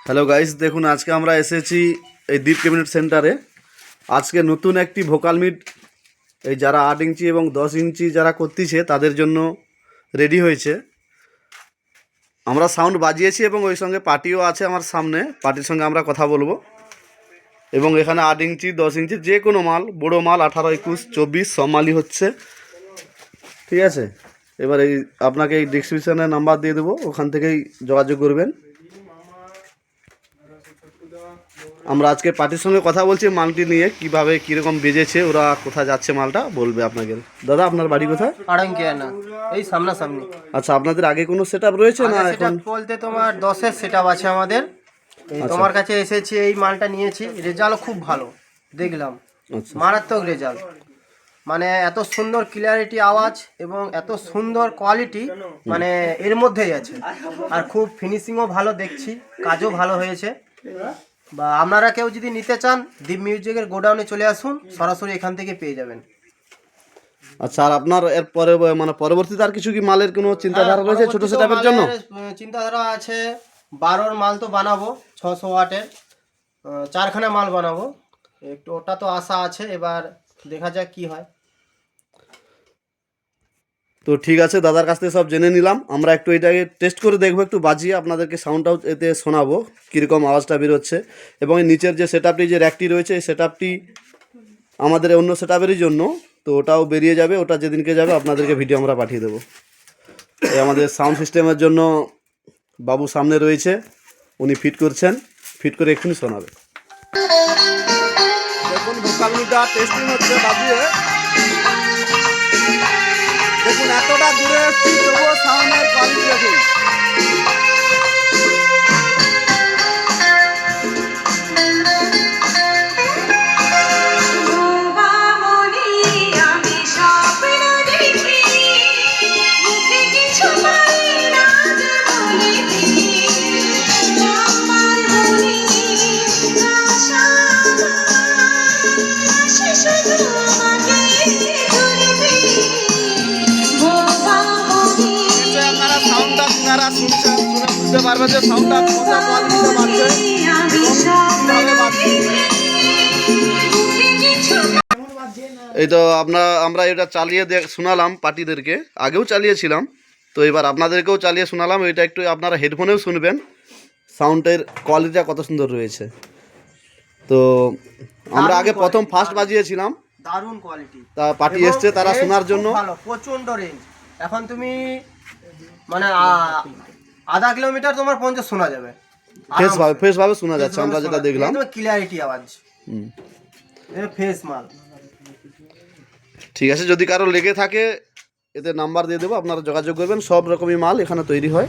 Hello guys, দেখুন আজকে আমরা এসেছি এই দীপ ক্যাবিনেট সেন্টারে। আজকে নতুন একটি ভোকাল মিট এই যারা 8 ইঞ্চি এবং 10 ইঞ্চি যারা করতেছে তাদের জন্য রেডি হয়েছে। আমরা সাউন্ড বাজিয়েছি এবং ওই সঙ্গে পার্টিও আছে আমার সামনে, পার্টির সঙ্গে আমরা কথা বলবো। এবং এখানে 8 ইঞ্চি 10 ইঞ্চি যে কোনো মাল, বড়ো মাল 18, 21, 24 সব মালই হচ্ছে, ঠিক আছে। এবার এই আপনাকে এই ডিসক্রিপশানে নাম্বার দিয়ে দেবো, ওখান থেকেই যোগাযোগ করবেন। আমরা আজকে পার্টির সঙ্গে কথা বলছি মালটি নিয়ে, কিভাবে কীরকম বেজেছে, ওরা কোথায় যাচ্ছে মালটা বলবে আপনাকে। দাদা, আপনার বাড়ি কোথায়? আড়ংকিয়ানা, এই সামনাসামনি। আচ্ছা, আপনাদের আগে কোনো সেটআপ রয়েছে না? এখন বলতে তোমার 10-এর সেটআপ আছে আমাদের। এই তোমার কাছে এসেছি, এই মালটা নিয়েছি, রেজাল্ট খুব ভালো দেখলাম, মারাত্মক রেজাল্ট। মানে এত সুন্দর ক্লিয়ারিটি আওয়াজ এবং এত সুন্দর কোয়ালিটি মানে এর মধ্যেই আছে। আর খুব ফিনিশিংও ভালো দেখছি, কাজও ভালো হয়েছে। বা আপনারা কেউ যদি নিতে চান, দীপ মিউজিকের গোডাউনে চলে আসুন, সরাসরি এখান থেকে পেয়ে যাবেন। আচ্ছা, আর আপনার এর পরে মানে পরবর্তীতে আর কিছু কি মালের কোনো চিন্তাধারা রয়েছে ছোট সেটআপের জন্য? চিন্তাধারা আছে, 12-র মাল তো বানাবো, 600 ওয়াটের 4খানা মাল বানাবো, একটু ওটা তো আশা আছে, এবার দেখা যাক কি হয়। তো ঠিক আছে, দাদার কাছ থেকে সব জেনে নিলাম। আমরা একটু এটাকে টেস্ট করে দেখবো, একটু বাজিয়ে আপনাদেরকে সাউন্ডটাও এতে শোনাবো কীরকম আওয়াজটা বেরোচ্ছে। এবং এই নিচের যে সেটআপটি, যে র্যাকটি রয়েছে, এই সেটআপটি আমাদের অন্য সেটআপেরই জন্য, তো ওটাও বেরিয়ে যাবে। ওটা যেদিনকে যাবে আপনাদেরকে ভিডিও আমরা পাঠিয়ে দেবো। এই আমাদের সাউন্ড সিস্টেমের জন্য বাবু সামনে রয়েছে, উনি ফিট করছেন, ফিট করে এক্ষুনি শোনাবে। দেখুন ভোকাল মিটার টেস্টিং হচ্ছে বাজিয়ে। দেখুন এতটা দূরে এসছি, তবুও সাউন্ডের কোয়ালিটি দেখুন। আপনারা শুনছেন, শুনে বুঝতে পারবেন যে সাউন্ডটা কতটা কোয়ালিটিতে বাজছে এবং কীভাবে বাজছে। এই তো আমরা এটা চালিয়ে শোনালাম পার্টিদেরকে, আগেও চালিয়েছিলাম, তো এবার আপনাদেরকেও চালিয়ে শোনালাম। এটা একটু আপনারা হেডফোনেও শুনবেন, সাউন্ডের কোয়ালিটিটা কত সুন্দর রয়েছে। তো আমরা আগে প্রথম ফার্স্ট বাজিয়েছিলাম, দারুণ কোয়ালিটি। তা পার্টি এসছে তারা শোনার জন্য। ভালো, প্রচন্ড রেঞ্জ। এখন তুমি মানে আধা কিলোমিটার তোমার পর্যন্ত শোনা যাবে, ফ্রেশ ভাবে শোনা যাচ্ছে, আমরা যেটা দেখলাম। ক্লিয়ারিটি আওয়াজ, ফ্রেশ মাল। ঠিক আছে, যদি কারো লেগে থাকে এতে নাম্বার দিয়ে দেবো, আপনারা যোগাযোগ করবেন। সব রকমই মাল এখানে তৈরি হয়।